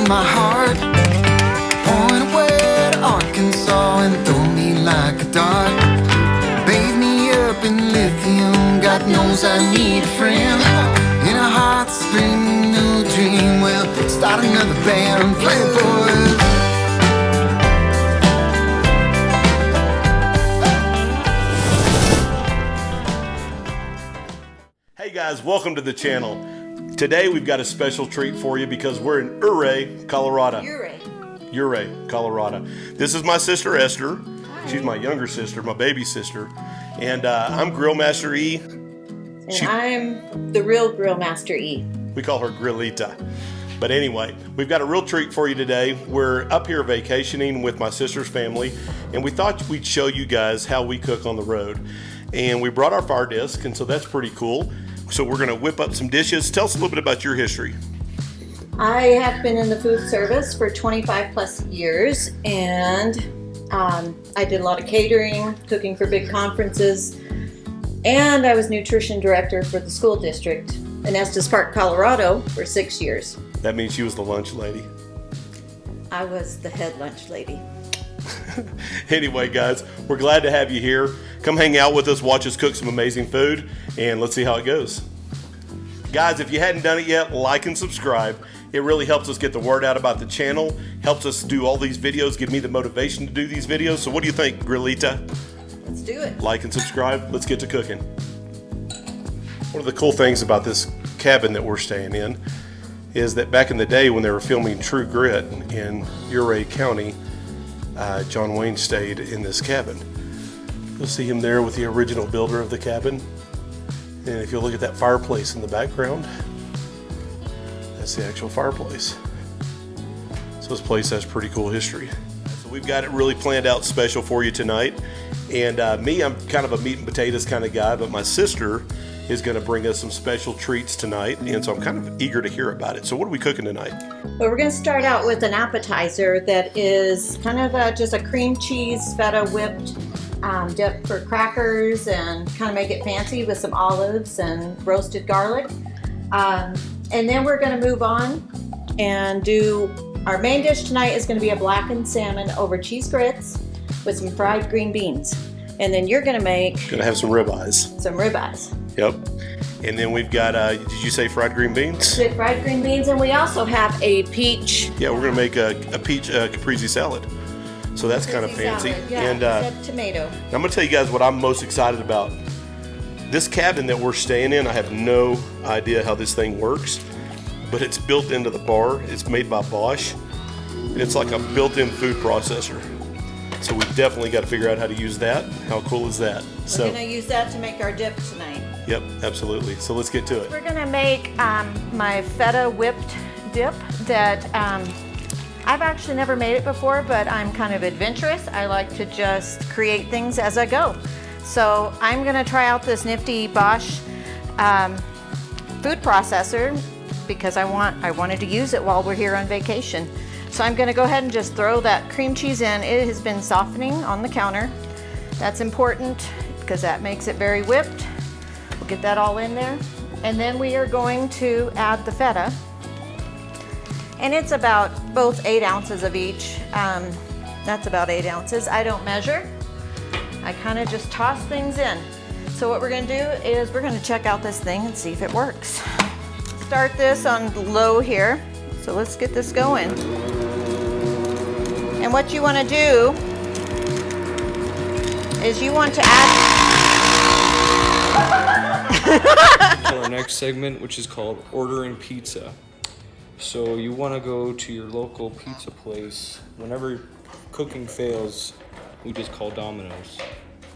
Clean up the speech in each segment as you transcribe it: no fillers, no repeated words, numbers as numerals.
my heart. Point away to Arkansas and throw me like a dart. Bathe me up in lithium, God knows I need a friend. In a hot spring, new dream, well, start another band, play it, boys. Hey guys, welcome to the channel. Today we've got a special treat for you because we're in Ouray, Colorado. Ouray, Colorado. This is my sister Esther. Hi. She's my younger sister, my baby sister. And I'm Grill Master E. And I'm the real Grill Master E. We call her Grillita. But anyway, we've got a real treat for you today. We're up here vacationing with my sister's family, and we thought we'd show you guys how we cook on the road. And we brought our fire disc, and so that's pretty cool. So we're gonna whip up some dishes. Tell us a little bit about your history. I have been in the food service for 25 plus years, and I did a lot of catering, cooking for big conferences, and I was nutrition director for the school district in Estes Park, Colorado for 6 years. That means she was the lunch lady. I was the head lunch lady. Anyway, guys, we're glad to have you here. Come hang out with us, watch us cook some amazing food, and let's see how it goes. Guys, if you hadn't done it yet, like and subscribe. It really helps us get the word out about the channel, helps us do all these videos, give me the motivation to do these videos. So what do you think, Grillita? Let's do it. Like and subscribe. Let's get to cooking. One of the cool things about this cabin that we're staying in is that back in the day when they were filming True Grit in Ouray County, John Wayne stayed in this cabin. You'll see him there with the original builder of the cabin. And if you look at that fireplace in the background, that's the actual fireplace. So this place has pretty cool history. So we've got it really planned out special for you tonight. And me, I'm kind of a meat and potatoes kind of guy, but my sister is going to bring us some special treats tonight. And so I'm kind of eager to hear about it. So what are we cooking tonight? Well, we're going to start out with an appetizer that is kind of just a cream cheese feta whipped dip for crackers, and kind of make it fancy with some olives and roasted garlic. And then we're going to move on and do our main dish tonight is going to be a blackened salmon over cheese grits with some fried green beans. And then you're going to make... Going to have some ribeyes. Some ribeyes. Yep. And then we've got, did you say fried green beans? Fried green beans, and we also have a peach. Yeah, we're going to make a peach caprese salad. So that's kind of fancy. Salad, yeah, and except tomato. I'm going to tell you guys what I'm most excited about. This cabin that we're staying in, I have no idea how this thing works, but it's built into the bar. It's made by Bosch, and it's like a built-in food processor. So we definitely got to figure out how to use that. How cool is that? We're going to use that to make our dip tonight. Yep, absolutely. So let's get to it. We're going to make my Feta Whipped Dip that I've actually never made it before, but I'm kind of adventurous. I like to just create things as I go. So I'm going to try out this nifty Bosch food processor because I wanted to use it while we're here on vacation. So I'm going to go ahead and just throw that cream cheese in. It has been softening on the counter. That's important because that makes it very whipped. We'll get that all in there. And then we are going to add the feta. And it's about both 8 ounces of each. That's about 8 ounces. I don't measure. I kind of just toss things in. So what we're going to do is we're going to check out this thing and see if it works. Start this on low here. So let's get this going. And what you want to do is you want to add to our next segment, which is called ordering pizza. So you want to go to your local pizza place. Whenever cooking fails, we just call Domino's.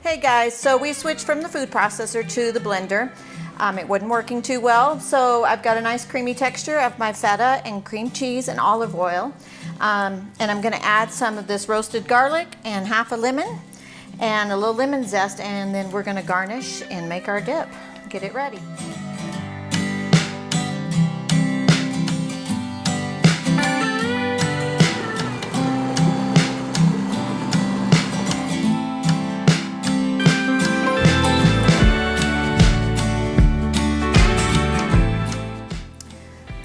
Hey guys, so we switched from the food processor to the blender. It wasn't working too well, so I've got a nice creamy texture of my feta and cream cheese and olive oil. And I'm going to add some of this roasted garlic and half a lemon and a little lemon zest, and then we're going to garnish and make our dip. Get it ready.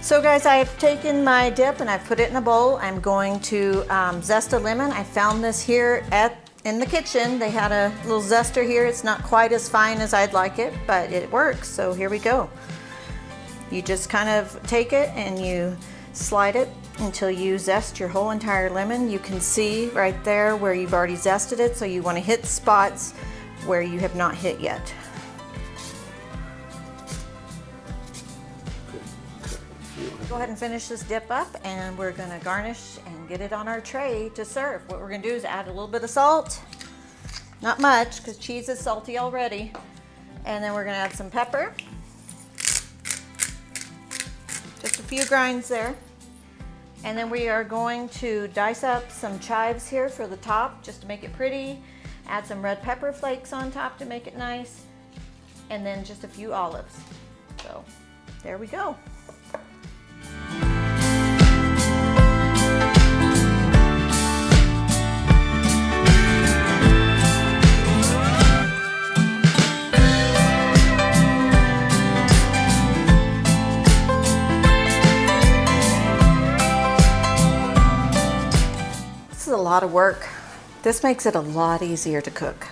So guys, I've taken my dip and I've put it in a bowl. I'm going to zest a lemon. I found this here in the kitchen. They had a little zester here. It's not quite as fine as I'd like it, but it works. So here we go. You just kind of take it and you slide it until you zest your whole entire lemon. You can see right there where you've already zested it, so you want to hit spots where you have not hit yet. Go ahead and finish this dip up, and we're going to garnish and get it on our tray to serve. What we're going to do is add a little bit of salt. Not much, because cheese is salty already. And then we're going to add some pepper. Just a few grinds there. And then we are going to dice up some chives here for the top, just to make it pretty. Add some red pepper flakes on top to make it nice. And then just a few olives. So, there we go. This is a lot of work. This makes it a lot easier to cook.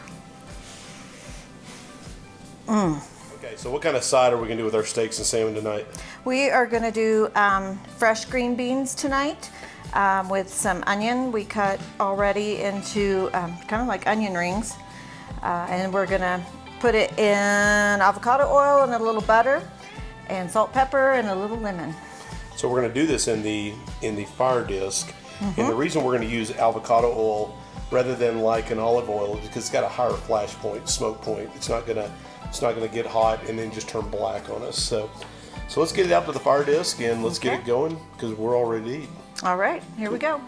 Okay, so what kind of side are we going to do with our steaks and salmon tonight? We are going to do fresh green beans tonight with some onion. We cut already into kind of like onion rings. And we're going to put it in avocado oil and a little butter and salt, pepper, and a little lemon. So we're going to do this in the fire disc. And the reason we're going to use avocado oil rather than like an olive oil is because it's got a higher flash point, smoke point. It's not going to get hot and then just turn black on us. So let's get it out to the fire disc and let's get it going because we're all ready to eat. All right, here we go.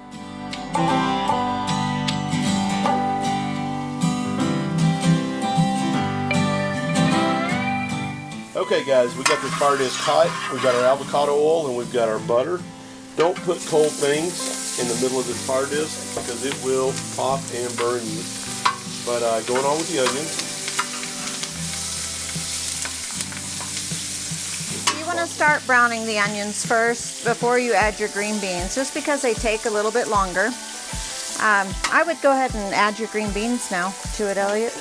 Okay guys, we got this fire disc hot. We've got our avocado oil and we've got our butter. Don't put cold things in the middle of this fire disc because it will pop and burn you. But going on with the onions. You want to start browning the onions first before you add your green beans, just because they take a little bit longer. I would go ahead and add your green beans now to it, Elliot.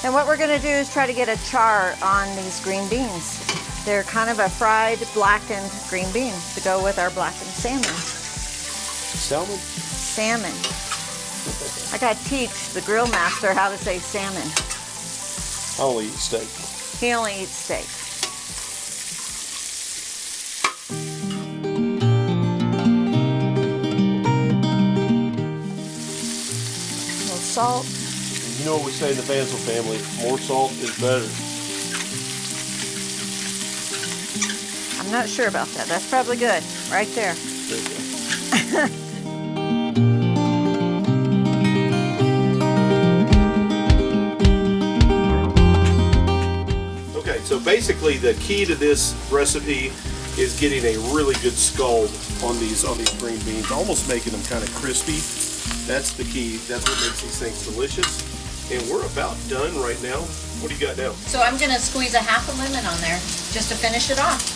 And what we're going to do is try to get a char on these green beans. They're kind of a fried, blackened green bean to go with our blackened salmon. Salmon? Salmon. I got to teach the grill master how to say salmon. I only eat steak. He only eats steak. A little salt. You know what we say in the Vancil family, more salt is better. I'm not sure about that. That's probably good. Right there. Okay, so basically the key to this recipe is getting a really good scald on these green beans, almost making them kind of crispy. That's the key. That's what makes these things delicious. And we're about done right now. What do you got now? So I'm going to squeeze a half a lemon on there just to finish it off.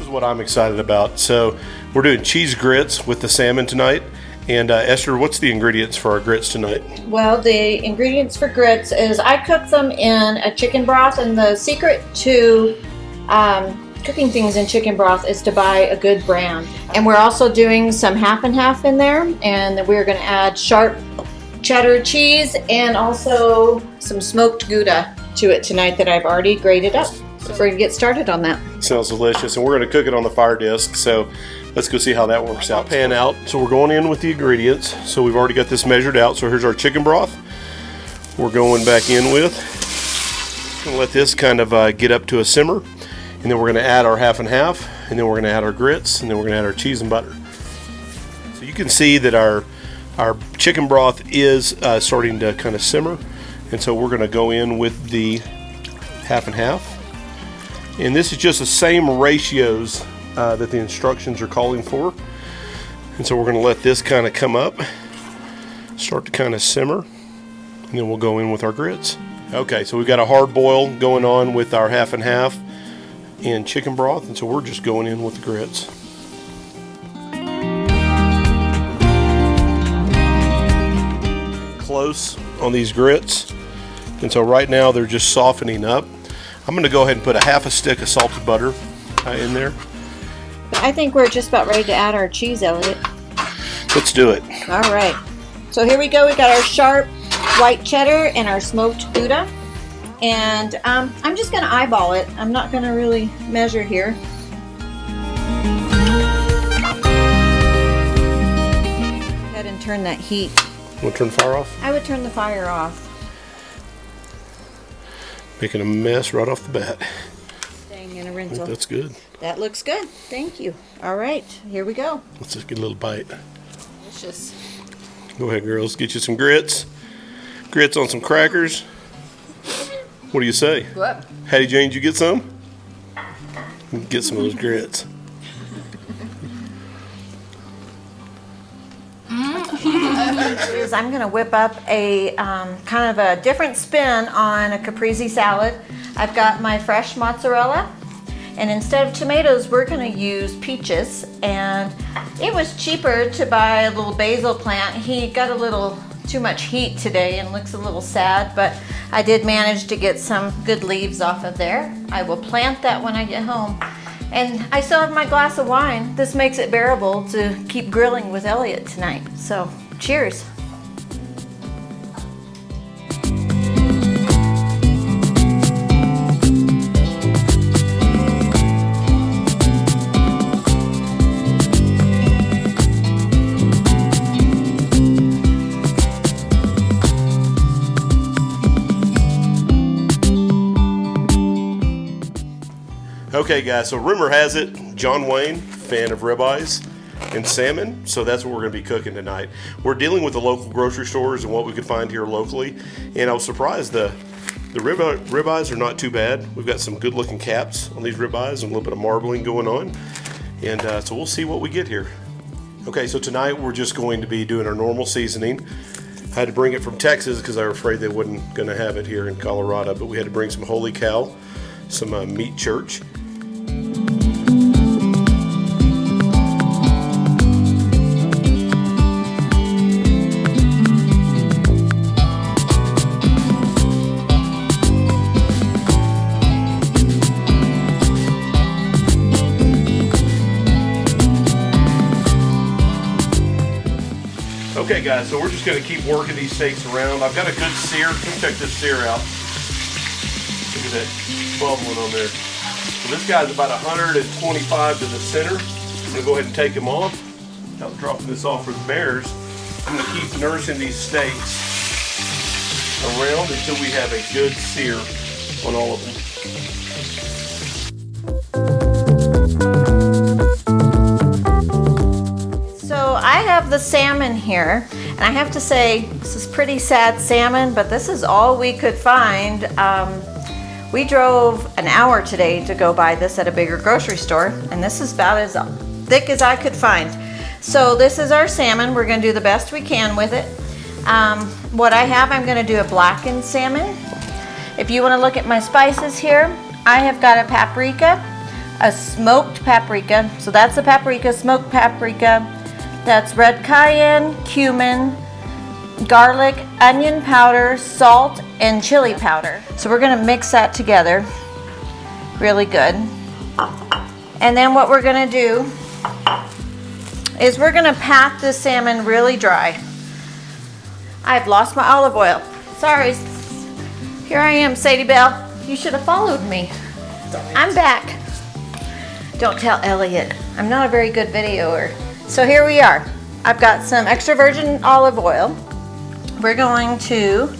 What I'm excited about. So we're doing cheese grits with the salmon tonight. And Esther, what's the ingredients for our grits tonight? Well, the ingredients for grits is I cook them in a chicken broth, and the secret to cooking things in chicken broth is to buy a good brand. And we're also doing some half and half in there, and we're going to add sharp cheddar cheese and also some smoked Gouda to it tonight that I've already grated up. So we're gonna get started on that. Smells delicious, and we're going to cook it on the fire disc. So let's go see how that works out. Pan out. So we're going in with the ingredients. So we've already got this measured out. So here's our chicken broth. We're going back in with. Gonna let this kind of get up to a simmer, and then we're going to add our half and half, and then we're going to add our grits, and then we're going to add our cheese and butter. So you can see that our chicken broth is starting to kind of simmer, and so we're going to go in with the half and half. And this is just the same ratios that the instructions are calling for. And so we're going to let this kind of come up, start to kind of simmer, and then we'll go in with our grits. Okay, so we've got a hard boil going on with our half and half in chicken broth, and so we're just going in with the grits. Close on these grits, and so right now they're just softening up. I'm going to go ahead and put a half a stick of salted butter in there. I think we're just about ready to add our cheese, Elliot. Let's do it. All right. So here we go. We got our sharp white cheddar and our smoked Gouda. And I'm just going to eyeball it. I'm not going to really measure here. Go ahead and turn that heat. Want to turn the fire off? I would turn the fire off. Making a mess right off the bat. Dang, in a I rinse. think that's good. That looks good. Thank you. All right. Here we go. Let's just get a little bite. Delicious. Go ahead, girls. Get you some grits. Grits on some crackers. What do you say? What? Hattie Jane, did you get some? Get some of those grits. I'm going to whip up a kind of a different spin on a caprese salad. I've got my fresh mozzarella, and instead of tomatoes we're going to use peaches, and it was cheaper to buy a little basil plant. He got a little too much heat today and looks a little sad, but I did manage to get some good leaves off of there. I will plant that when I get home. And I still have my glass of wine. This makes it bearable to keep grilling with Elliot tonight. So, cheers. Okay, guys, so rumor has it, John Wayne, fan of ribeyes and salmon, so that's what we're going to be cooking tonight. We're dealing with the local grocery stores and what we could find here locally, and I was surprised the ribeyes are not too bad. We've got some good looking caps on these ribeyes and a little bit of marbling going on, and so we'll see what we get here. Okay, so tonight we're just going to be doing our normal seasoning. I had to bring it from Texas because I was afraid they wasn't going to have it here in Colorado, but we had to bring some Holy Cow, some Meat Church. Okay guys, so we're just going to keep working these steaks around. I've got a good sear. Come check this sear out. Look at that bubbling on there. So this guy's about 125 to the center. I'm going to go ahead and take him off. I'm dropping this off for the bears. I'm going to keep nursing these steaks around until we have a good sear on all of them. I have the salmon here, and I have to say this is pretty sad salmon, but this is all we could find. We drove an hour today to go buy this at a bigger grocery store, and this is about as thick as I could find. So this is our salmon. We're going to do the best we can with it. What I have, I'm going to do a blackened salmon. If you want to look at my spices here, I have got a paprika, a smoked paprika. So that's a paprika, smoked paprika. That's red cayenne, cumin, garlic, onion powder, salt, and chili powder. So we're gonna mix that together really good. And then what we're gonna do is we're gonna pat this salmon really dry. I've lost my olive oil. Sorry. Here I am, Sadie Belle. You should have followed me. I'm back. Don't tell Elliot. I'm not a very good videoer. So here we are. I've got some extra virgin olive oil. We're going to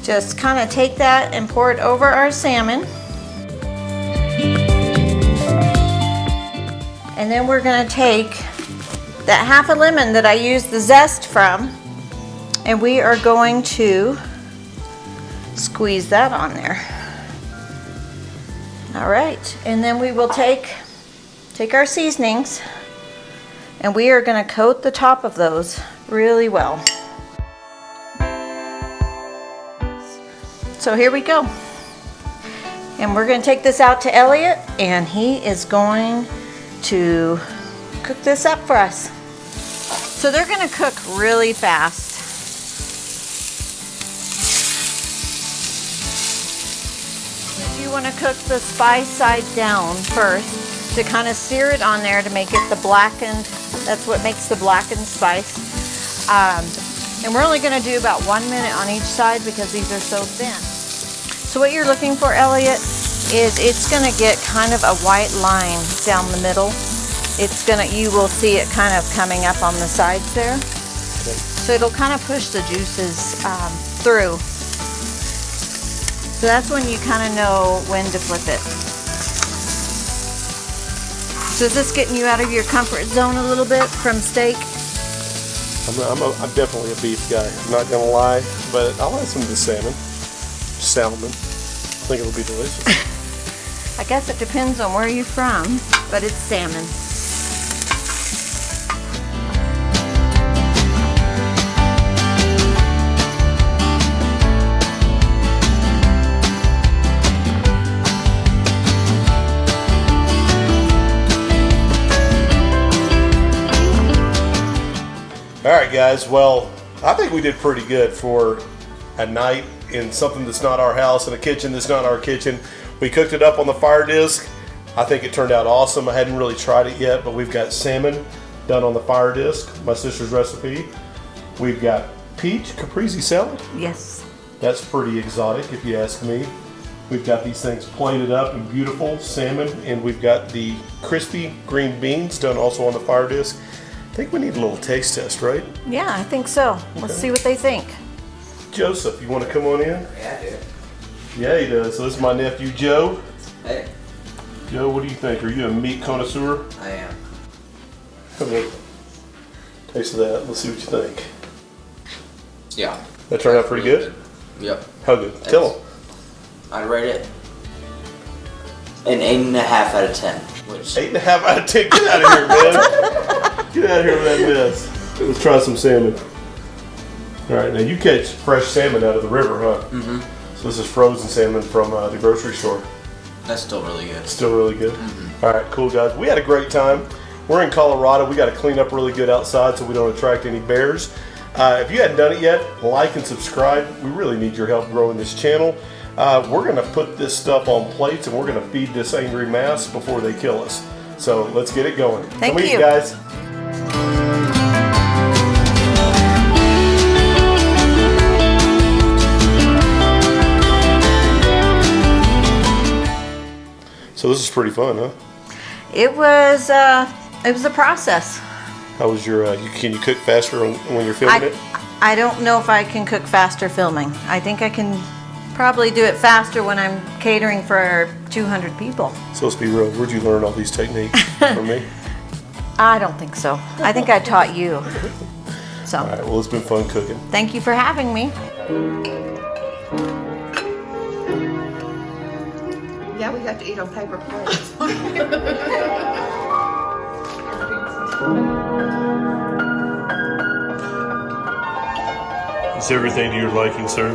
just kind of take that and pour it over our salmon. And then we're going to take that half a lemon that I used the zest from, and we are going to squeeze that on there. All right, and then we will take our seasonings, and we are going to coat the top of those really well. So here we go. And we're going to take this out to Elliot, and he is going to cook this up for us. So they're going to cook really fast. You want to cook the spice side down first to kind of sear it on there to make it the blackened. That's what makes the blackened spice. And we're only going to do about 1 minute on each side because these are so thin. So what you're looking for, Elliot, is it's going to get kind of a white line down the middle. You will see it kind of coming up on the sides there. Okay. So it'll kind of push the juices through. So that's when you kind of know when to flip it. So is this getting you out of your comfort zone a little bit from steak? I'm definitely a beef guy. I'm not gonna lie, but I'll add some of the salmon. I think it'll be delicious. I guess it depends on where you're from, but it's salmon. All right, guys. Well, I think we did pretty good for a night in something that's not our house, in a kitchen that's not our kitchen. We cooked it up on the fire disc. I think it turned out awesome. I hadn't really tried it yet, but we've got salmon done on the fire disc, my sister's recipe. We've got Peach Caprese Salad. Yes. That's pretty exotic, if you ask me. We've got these things plated up and beautiful salmon, and we've got the crispy green beans done also on the fire disc. I think we need a little taste test, right? Yeah, I think so. Let's see what they think. Joseph, you want to come on in? Yeah, I do. Yeah, he does. So this is my nephew, Joe. Hey. Joe, what do you think? Are you a meat connoisseur? I am. Have a taste of that. Let's see what you think. Yeah. That turned out pretty good? Yep. How good? Tell him. I'd rate it an 8.5 out of 10. Which 8.5 out of 10. Get out of here, man. Get out of here with that mess. Let's try some salmon. All right, now you catch fresh salmon out of the river, huh? Mm-hmm. So this is frozen salmon from the grocery store. That's still really good. Still really good? Mm-hmm. All right, cool, guys. We had a great time. We're in Colorado. We got to clean up really good outside so we don't attract any bears. If you hadn't done it yet, like and subscribe. We really need your help growing this channel. We're going to put this stuff on plates and we're going to feed this angry mass before they kill us. So let's get it going. Thank Come you. eat, guys. So this is pretty fun, huh? It was a process. How was your? Can you cook faster when you're filming it? I don't know if I can cook faster filming. I think I can probably do it faster when I'm catering for 200 people. So let's be real. Where'd you learn all these techniques from me? I don't think so. I think I taught you. So. All right. Well, it's been fun cooking. Thank you for having me. Yeah, we have to eat on paper plates. Is everything to your liking, sir?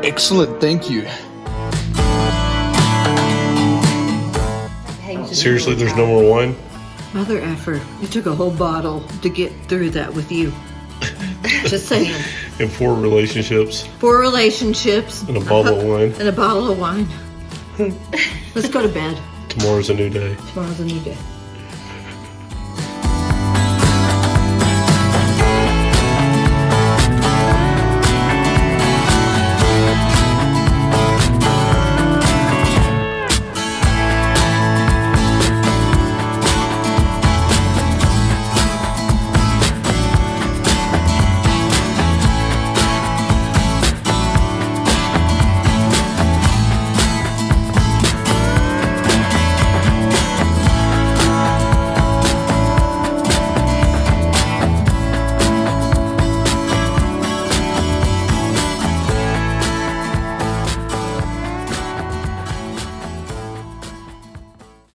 Excellent, thank you. Seriously, there's no more wine? Mother effer, it took a whole bottle to get through that with you. Just saying. And 4 relationships. 4 relationships. And a bottle of wine. And a bottle of wine. Let's go to bed. Tomorrow's a new day. Tomorrow's a new day.